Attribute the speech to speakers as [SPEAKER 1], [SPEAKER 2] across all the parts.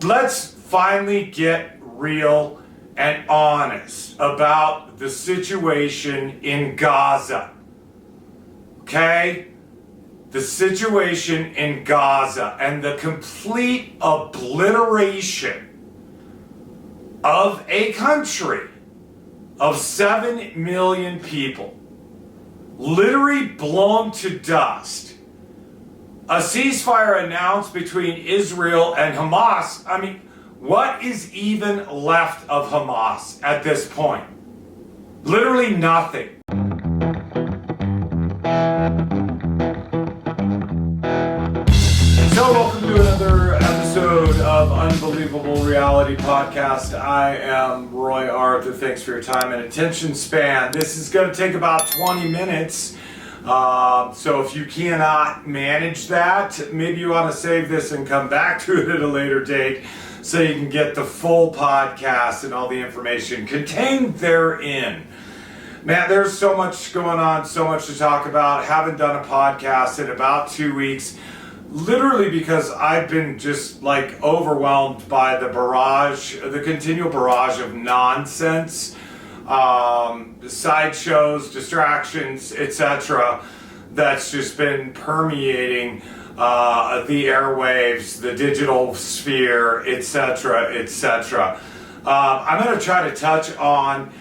[SPEAKER 1] Let's finally get real and honest about the situation in Gaza. Okay? The situation in Gaza and the complete obliteration of a country of 7 million people, literally blown to dust. A ceasefire announced between Israel and Hamas. I mean, what is even left of Hamas at this point? Literally nothing. So welcome to another episode of Unbelievable Reality Podcast. I am Roy Arthur. Thanks for your time and attention span. This is going to take about 20 minutes. So if you cannot manage that, maybe you want to save this and come back to it at a later date so you can get the full podcast and all the information contained therein. Man, there's so much going on, so much to talk about. Haven't done a podcast in about 2 weeks, literally because I've been just like overwhelmed by the continual barrage of nonsense. Sideshows, distractions, etc. that's just been permeating the airwaves, the digital sphere, etc., etc. I'm going to try to touch on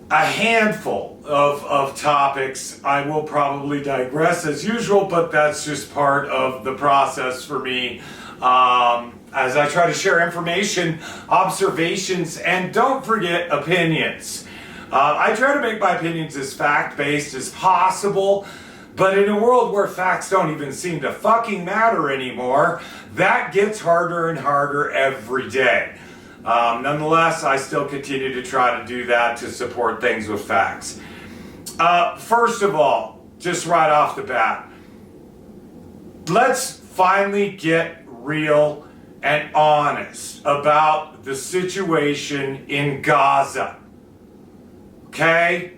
[SPEAKER 1] a handful of topics. I will probably digress as usual, but that's just part of the process for me as I try to share information, observations, and don't forget opinions. I try to make my opinions as fact-based as possible, but in a world where facts don't even seem to fucking matter anymore, that gets harder and harder every day. Nonetheless, I still continue to try to do that to support things with facts. First of all, just right off the bat, let's finally get real and honest about the situation in Gaza. Okay?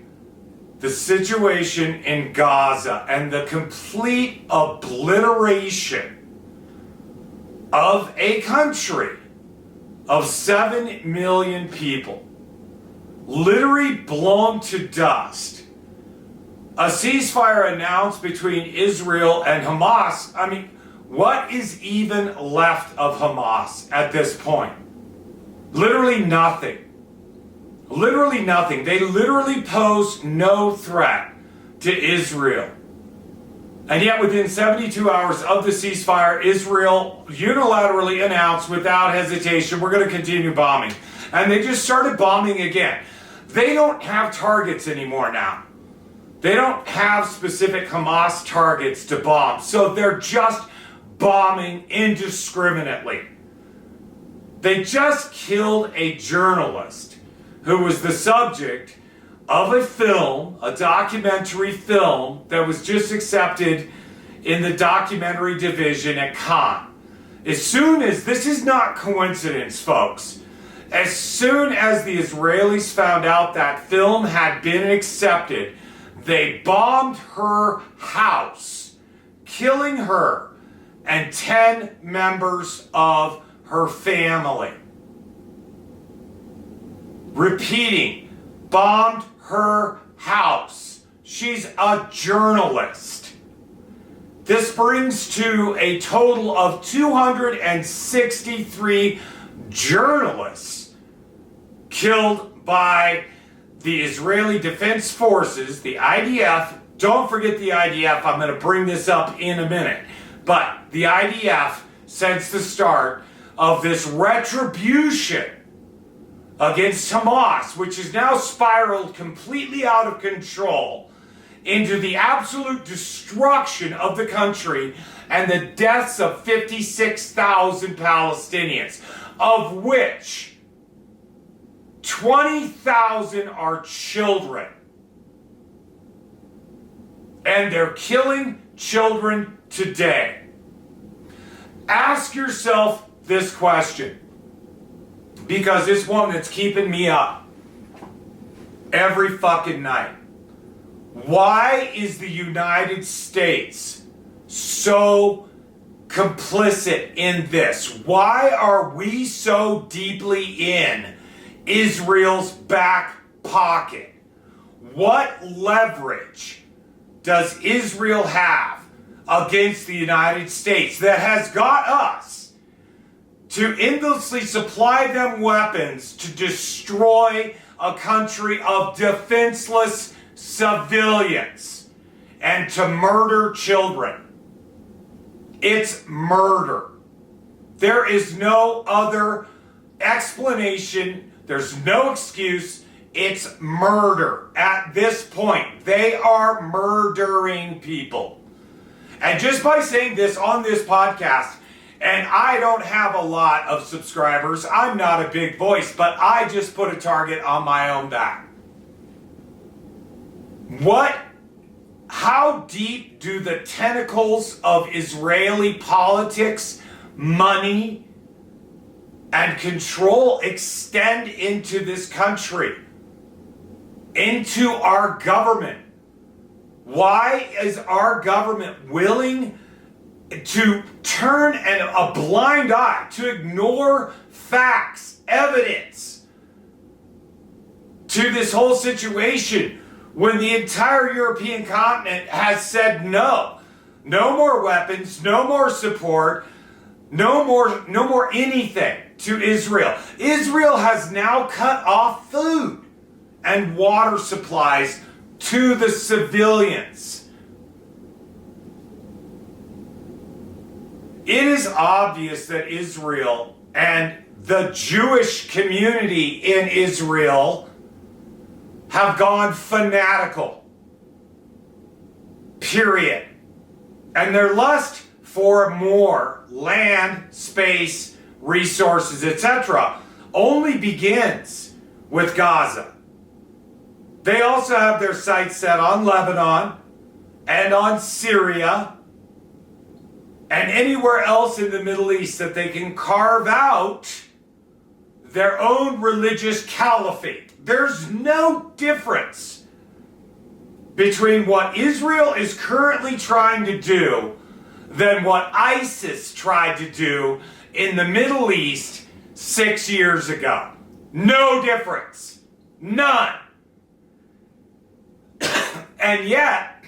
[SPEAKER 1] The situation in Gaza and the complete obliteration of a country of 7 million people, literally blown to dust. A ceasefire announced between Israel and Hamas. I mean, what is even left of Hamas at this point? Literally nothing. Literally nothing. They literally pose no threat to Israel. And yet within 72 hours of the ceasefire, Israel unilaterally announced without hesitation, we're going to continue bombing. And they just started bombing again. They don't have targets anymore now. They don't have specific Hamas targets to bomb. So they're just bombing indiscriminately. They just killed a journalist who was the subject of a film, a documentary film that was just accepted in the documentary division at Cannes. As soon as, this is not coincidence, folks, as soon as the Israelis found out that film had been accepted, they bombed her house, killing her and 10 members of her family. Repeating, bombed her house. She's a journalist. This brings to a total of 263 journalists killed by the Israeli Defense Forces, the IDF. Don't forget the IDF. I'm going to bring this up in a minute. But the IDF, since the start of this retribution against Hamas, which has now spiraled completely out of control into the absolute destruction of the country and the deaths of 56,000 Palestinians, of which 20,000 are children. And they're killing children today. Ask yourself this question, because it's one that's keeping me up every fucking night. Why is the United States so complicit in this? Why are we so deeply in Israel's back pocket? What leverage does Israel have against the United States that has got us to endlessly supply them weapons to destroy a country of defenseless civilians and to murder children? It's murder. There is no other explanation. There's no excuse. It's murder at this point. They are murdering people. And just by saying this on this podcast, and I don't have a lot of subscribers, I'm not a big voice, but I just put a target on my own back. How deep do the tentacles of Israeli politics, money, and control extend into this country? Into our government? Why is our government willing to turn a blind eye, to ignore facts, evidence to this whole situation when the entire European continent has said no? No more weapons, no more support, no more anything to Israel. Israel has now cut off food and water supplies to the civilians. It is obvious that Israel and the Jewish community in Israel have gone fanatical. Period. And their lust for more land, space, resources, etc. only begins with Gaza. They also have their sights set on Lebanon and on Syria and anywhere else in the Middle East that they can carve out their own religious caliphate. There's no difference between what Israel is currently trying to do than what ISIS tried to do in the Middle East 6 years ago. No difference. None. And yet,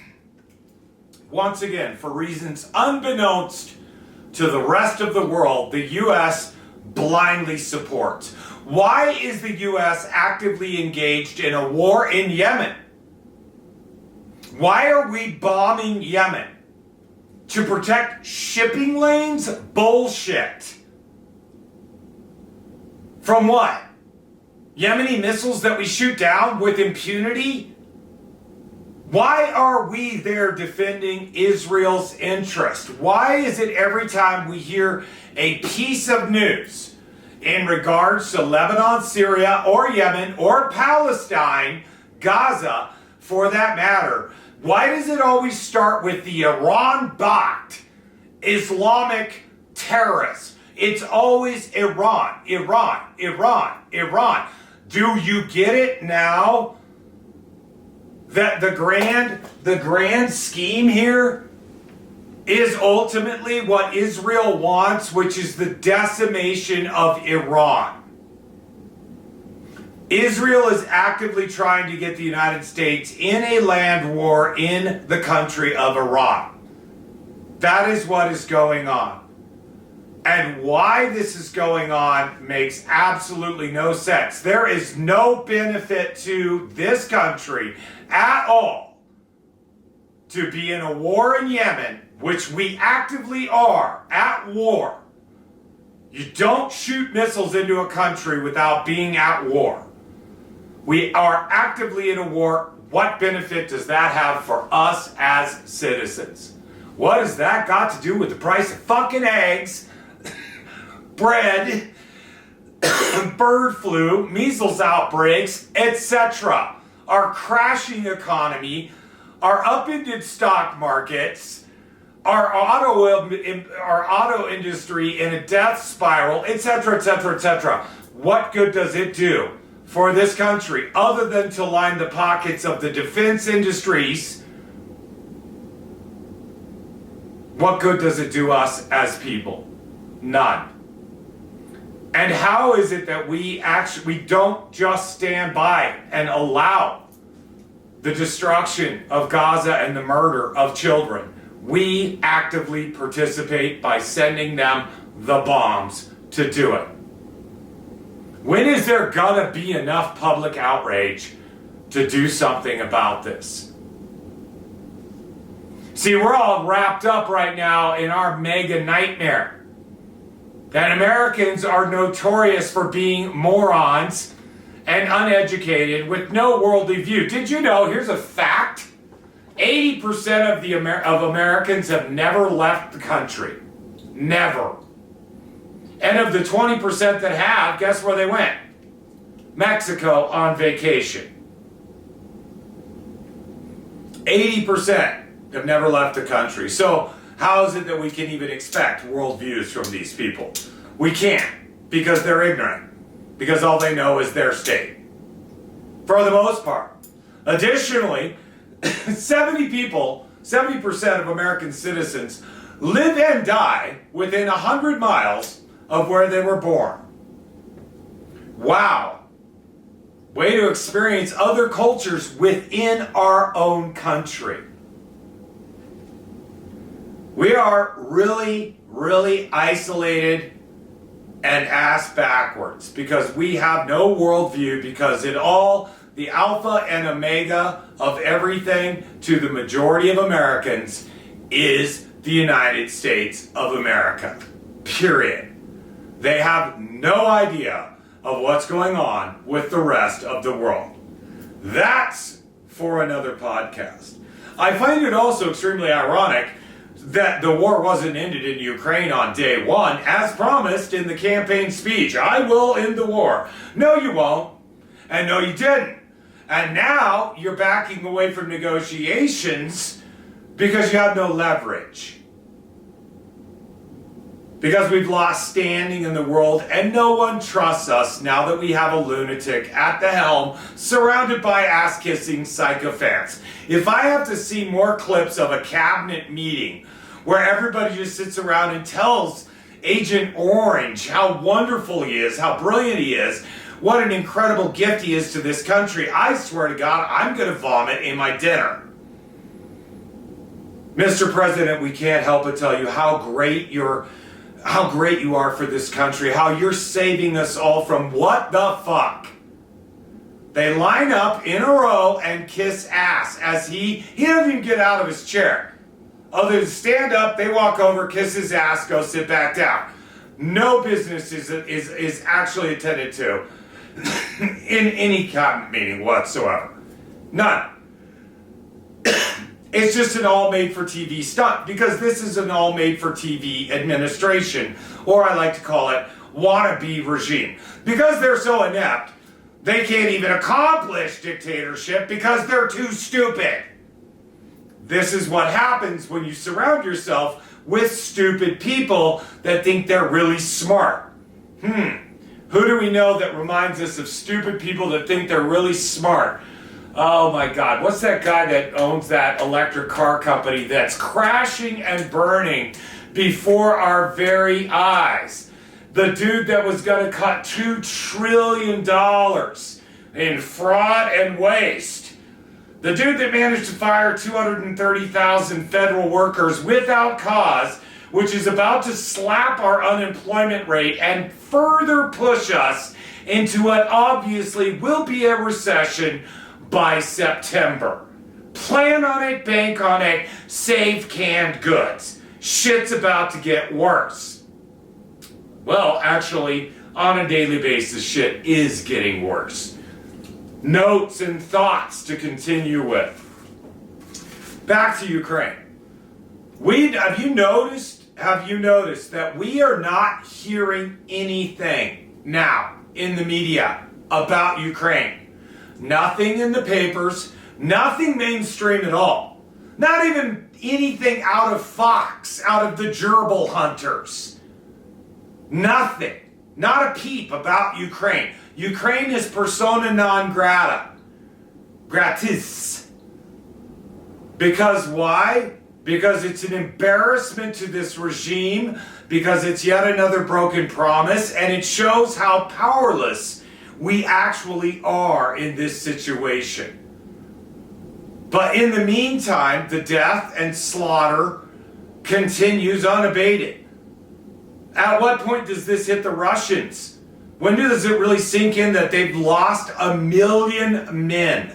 [SPEAKER 1] once again, for reasons unbeknownst to the rest of the world, the U.S. blindly supports. Why is the U.S. actively engaged in a war in Yemen? Why are we bombing Yemen? To protect shipping lanes? Bullshit. From what? Yemeni missiles that we shoot down with impunity? Why are we there defending Israel's interest? Why is it every time we hear a piece of news in regards to Lebanon, Syria, or Yemen, or Palestine, Gaza, for that matter, why does it always start with the Iran-backed Islamic terrorists? It's always Iran, Iran, Iran, Iran. Do you get it now? That the grand scheme here is ultimately what Israel wants, which is the decimation of Iran. Israel is actively trying to get the United States in a land war in the country of Iran. That is what is going on. And why this is going on makes absolutely no sense. There is no benefit to this country at all to be in a war in Yemen, which we actively are at war. You don't shoot missiles into a country without being at war. We are actively in a war. What benefit does that have for us as citizens? What has that got to do with the price of fucking eggs, bread, bird flu, measles outbreaks, etc.? Our crashing economy, our upended stock markets, our auto industry in a death spiral, etc., etc., etc. What good does it do for this country other than to line the pockets of the defense industries What good does it do us as people? None. And how is it that we don't just stand by and allow the destruction of Gaza and the murder of children? We actively participate by sending them the bombs to do it. When is there gonna be enough public outrage to do something about this? See, we're all wrapped up right now in our mega nightmare. And Americans are notorious for being morons and uneducated with no worldly view. Did you know, here's a fact, 80% of Americans have never left the country. Never. And of the 20% that have, guess where they went? Mexico on vacation. 80% have never left the country. So how is it that we can even expect worldviews from these people? We can't, because they're ignorant. Because all they know is their state. For the most part. Additionally, 70% of American citizens live and die within 100 miles of where they were born. Wow. Way to experience other cultures within our own country. We are really, really isolated and ass backwards because we have no worldview, because the alpha and omega of everything to the majority of Americans is the United States of America. Period. They have no idea of what's going on with the rest of the world. That's for another podcast. I find it also extremely ironic that the war wasn't ended in Ukraine on day one, as promised in the campaign speech. I will end the war. No, you won't. And no, you didn't. And now you're backing away from negotiations because you have no leverage. Because we've lost standing in the world and no one trusts us now that we have a lunatic at the helm surrounded by ass-kissing sycophants. If I have to see more clips of a cabinet meeting where everybody just sits around and tells Agent Orange how wonderful he is, how brilliant he is, what an incredible gift he is to this country, I swear to God, I'm going to vomit in my dinner. Mr. President, we can't help but tell you how great you are for this country, how you're saving us all from what the fuck. They line up in a row and kiss ass as he doesn't even get out of his chair. Other than stand up, they walk over, kiss his ass, go sit back down. No business is actually attended to in any cabinet meeting whatsoever. None. It's just an all-made-for-TV stunt, because this is an all-made-for-TV administration, or I like to call it wannabe regime. Because they're so inept, they can't even accomplish dictatorship because they're too stupid. This is what happens when you surround yourself with stupid people that think they're really smart. Who do we know that reminds us of stupid people that think they're really smart? Oh my God, what's that guy that owns that electric car company that's crashing and burning before our very eyes? The dude that was going to cut $2 trillion in fraud and waste. The dude that managed to fire 230,000 federal workers without cause, which is about to slap our unemployment rate and further push us into what obviously will be a recession by September. Plan on it, bank on it, save canned goods. Shit's about to get worse. Well, actually, on a daily basis, shit is getting worse. Notes and thoughts to continue with. Back to Ukraine. Have you noticed that we are not hearing anything now in the media about Ukraine? Nothing in the papers, nothing mainstream at all. Not even anything out of Fox, out of the gerbil hunters. Nothing. Not a peep about Ukraine. Ukraine is persona non grata. Gratis. Because why? because it's an embarrassment to this regime, because it's yet another broken promise, and it shows how powerless we actually are in this situation. But in the meantime, the death and slaughter continues unabated. At what point does this hit the Russians? When does it really sink in that they've lost 1 million men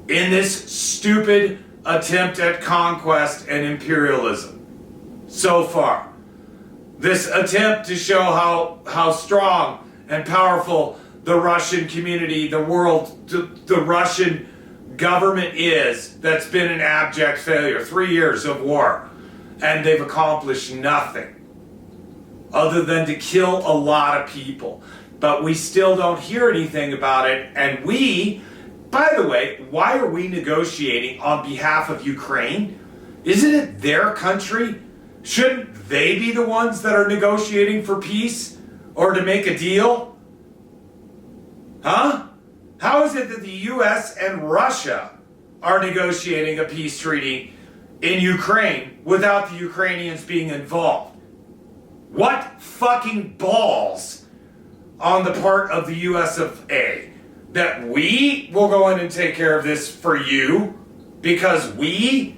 [SPEAKER 1] in this stupid attempt at conquest and imperialism so far? This attempt to show how strong and powerful the Russian community, the world, the Russian government is, that's been an abject failure. 3 years of war, and they've accomplished nothing other than to kill a lot of people. But we still don't hear anything about it. And we, by the way, why are we negotiating on behalf of Ukraine? Isn't it their country? Shouldn't they be the ones that are negotiating for peace or to make a deal? Huh? How is it that the US and Russia are negotiating a peace treaty in Ukraine without the Ukrainians being involved? What fucking balls on the part of the US of A that we will go in and take care of this for you because we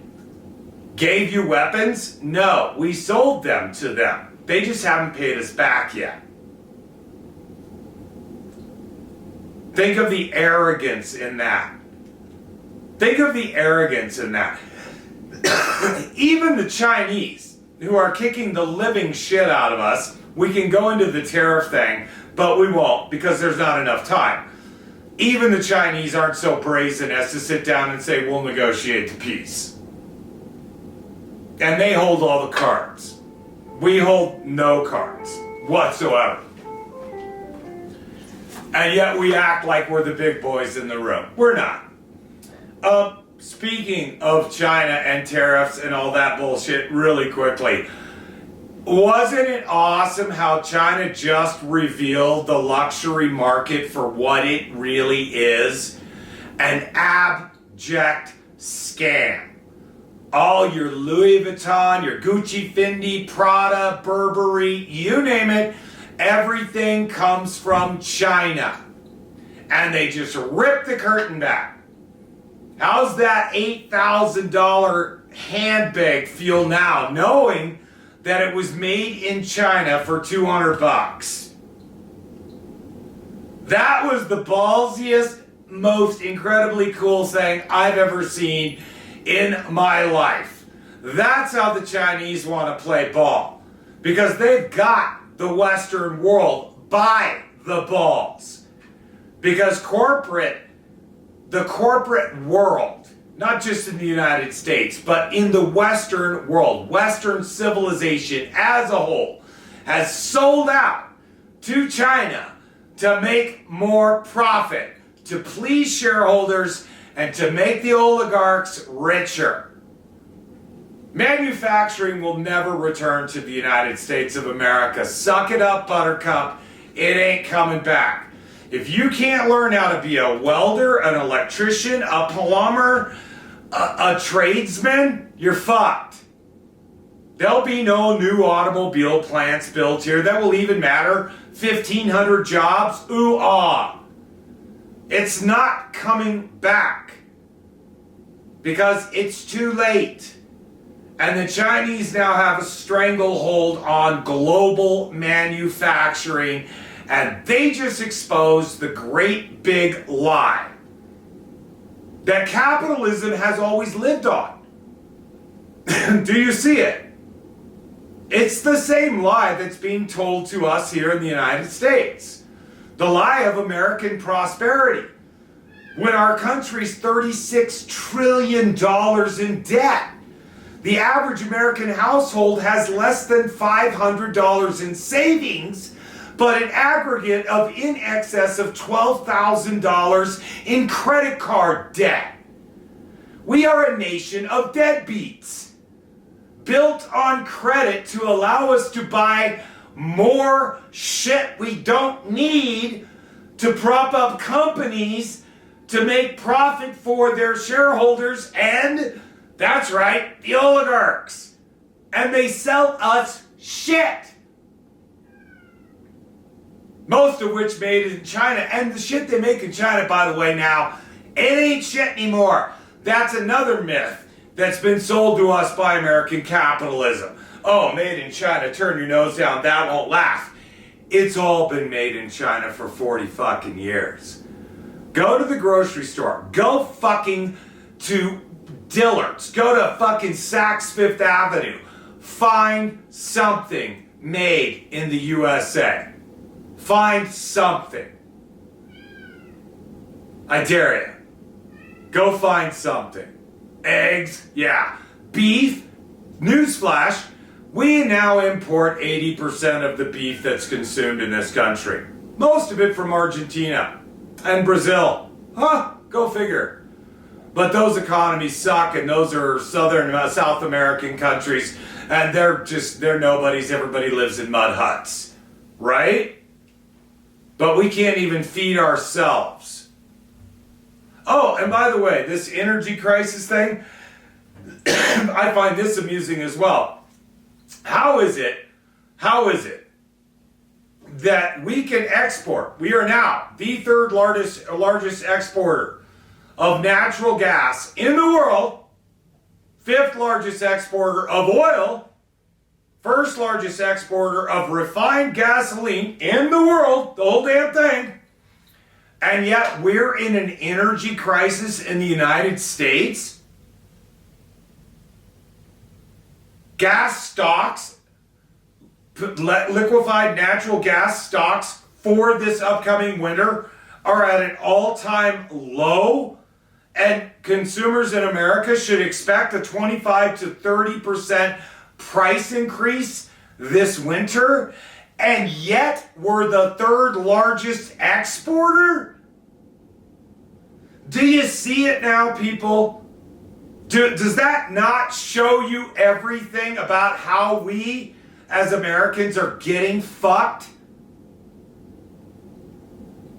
[SPEAKER 1] gave you weapons? No, we sold them to them. They just haven't paid us back yet. Think of the arrogance in that. Think of the arrogance in that. Even the Chinese, who are kicking the living shit out of us, we can go into the tariff thing, but we won't because there's not enough time. Even the Chinese aren't so brazen as to sit down and say, we'll negotiate the peace. And they hold all the cards. We hold no cards whatsoever. And yet we act like we're the big boys in the room. We're not. Speaking of China and tariffs and all that bullshit, really quickly, wasn't it awesome how China just revealed the luxury market for what it really is? An abject scam. All your Louis Vuitton, your Gucci, Fendi, Prada, Burberry, you name it, everything comes from China. And they just rip the curtain back. How's that $8,000 handbag feel now, knowing that it was made in China for $200? That was the ballsiest, most incredibly cool thing I've ever seen in my life. That's how the Chinese want to play ball, because they've got the Western world by the balls. Because the corporate world, not just in the United States, but in the Western world, Western civilization as a whole, has sold out to China to make more profit, to please shareholders, and to make the oligarchs richer. Manufacturing will never return to the United States of America. Suck it up, Buttercup. It ain't coming back. If you can't learn how to be a welder, an electrician, a plumber, a tradesman, you're fucked. There'll be no new automobile plants built here that will even matter. 1,500 jobs, ooh-ah. It's not coming back because it's too late. And the Chinese now have a stranglehold on global manufacturing, and they just exposed the great big lie that capitalism has always lived on. Do you see it? It's the same lie that's being told to us here in the United States. The lie of American prosperity. When our country's $36 trillion in debt. The average American household has less than $500 in savings, but an aggregate of in excess of $12,000 in credit card debt. We are a nation of deadbeats, built on credit to allow us to buy more shit we don't need to prop up companies to make profit for their shareholders and That's right, the oligarchs. And they sell us shit. Most of which made in China. And the shit they make in China, by the way, now, it ain't shit anymore. That's another myth that's been sold to us by American capitalism. Oh, made in China, turn your nose down, that won't last. It's all been made in China for 40 fucking years. Go to the grocery store. Go fucking to Dillard's. Go to fucking Saks Fifth Avenue. Find something made in the USA. Find something. I dare you. Go find something. Eggs, yeah. Beef, newsflash, we now import 80% of the beef that's consumed in this country. Most of it from Argentina and Brazil. Huh, go figure. But those economies suck, and those are South American countries, and they're nobodies. Everybody lives in mud huts, right? But we can't even feed ourselves. Oh, and by the way, this energy crisis thing, I find this amusing as well. How is it that we can export? We are now the third largest exporter of natural gas in the world, fifth largest exporter of oil, first largest exporter of refined gasoline in the world, the whole damn thing, and yet we're in an energy crisis in the United States? Gas stocks, liquefied natural gas stocks for this upcoming winter are at an all-time low, and consumers in America should expect a 25 to 30% price increase this winter, and yet we're the third largest exporter? Do you see it now, people? Does that not show you everything about how we as Americans are getting fucked?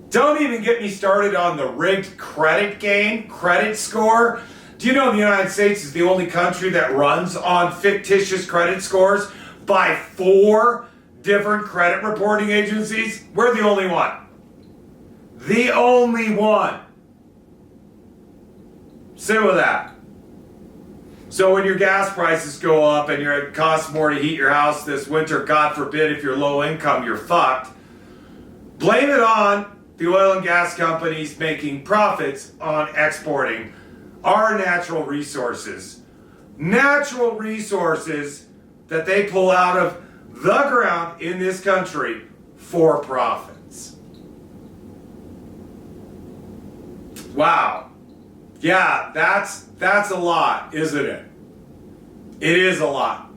[SPEAKER 1] Don't even get me started on the rigged credit score. Do you know the United States is the only country that runs on fictitious credit scores by 4 different credit reporting agencies? We're the only one. The only one. Sit with that. So when your gas prices go up and it costs more to heat your house this winter, God forbid if you're low income, you're fucked. Blame it on the oil and gas companies making profits on exporting our natural resources. Natural resources that they pull out of the ground in this country for profits. Wow. Yeah, that's a lot, isn't it? It is a lot.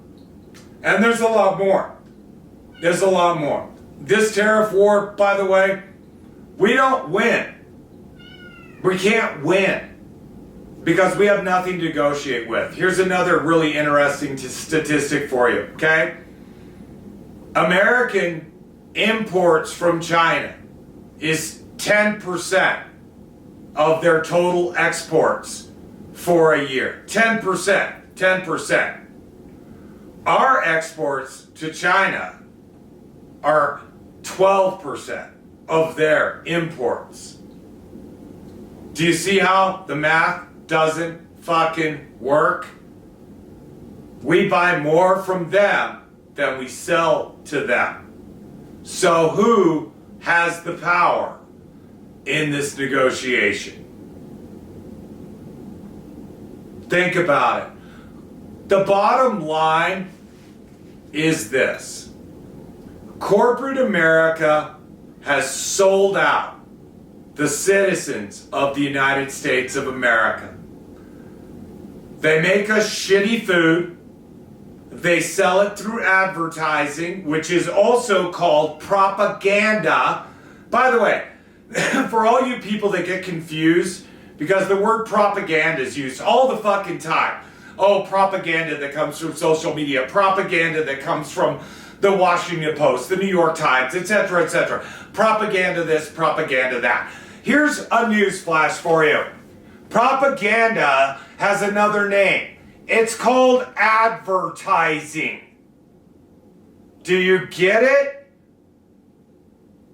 [SPEAKER 1] And there's a lot more. There's a lot more. This tariff war, by the way, we don't win. We can't win because we have nothing to negotiate with. Here's another really interesting statistic for you, okay? American imports from China is 10% of their total exports for a year. 10%. 10%. Our exports to China are 12% of their imports. Do you see how the math doesn't fucking work? We buy more from them than we sell to them. So who has the power in this negotiation? Think about it. The bottom line is this. Corporate America has sold out the citizens of the United States of America. They make us shitty food. They sell it through advertising, which is also called propaganda. By the way, for all you people that get confused, because the word propaganda is used all the fucking time. Oh, propaganda that comes from social media, propaganda that comes from the Washington Post, the New York Times, etc., etc. Propaganda this, propaganda that. Here's a news flash for you. Propaganda has another name. It's called advertising. Do you get it?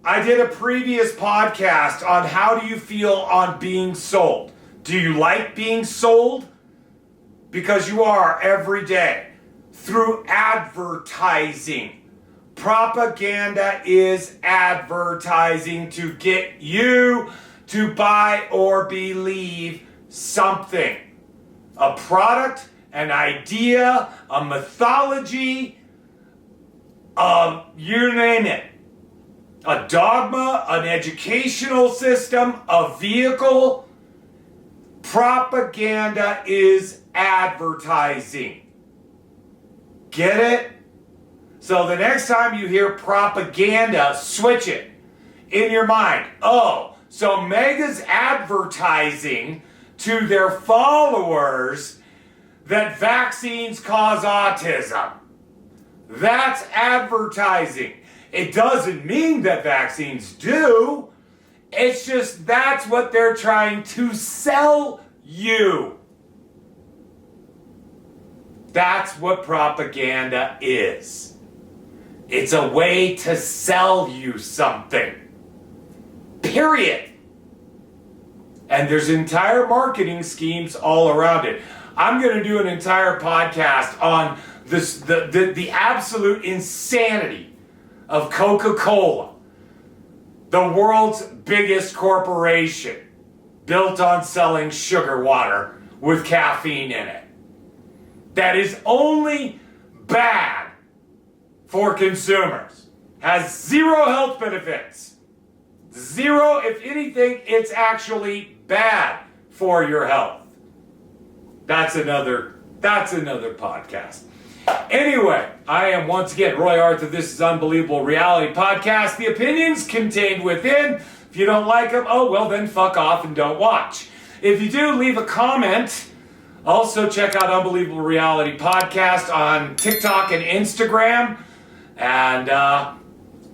[SPEAKER 1] I did a previous podcast on how do you feel on being sold. Do you like being sold? Because you are every day through advertising. Propaganda is advertising to get you to buy or believe something. A product, an idea, a mythology, you name it. A dogma, an educational system, a vehicle. Propaganda is advertising. Get it? So the next time you hear propaganda, switch it in your mind. Oh, so Mega's advertising to their followers that vaccines cause autism. That's advertising. It doesn't mean that vaccines do. It's just that's what they're trying to sell you. That's what propaganda is. It's a way to sell you something. Period. And there's entire marketing schemes all around it. I'm going to do an entire podcast on this, the absolute insanity of Coca-Cola, the world's biggest corporation, built on selling sugar water with caffeine in it. That is only bad for consumers. Has zero health benefits. Zero, if anything, it's actually bad for your health. That's another podcast. Anyway, I am once again Roy Arthur. This is Unbelievable Reality Podcast. The opinions contained within, if you don't like them, oh well, then fuck off and don't watch. If you do, leave a comment. Also, check out Unbelievable Reality Podcast on TikTok and Instagram. And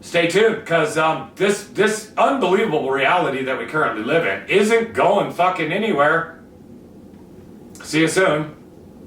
[SPEAKER 1] stay tuned, because this unbelievable reality that we currently live in isn't going fucking anywhere. See you soon.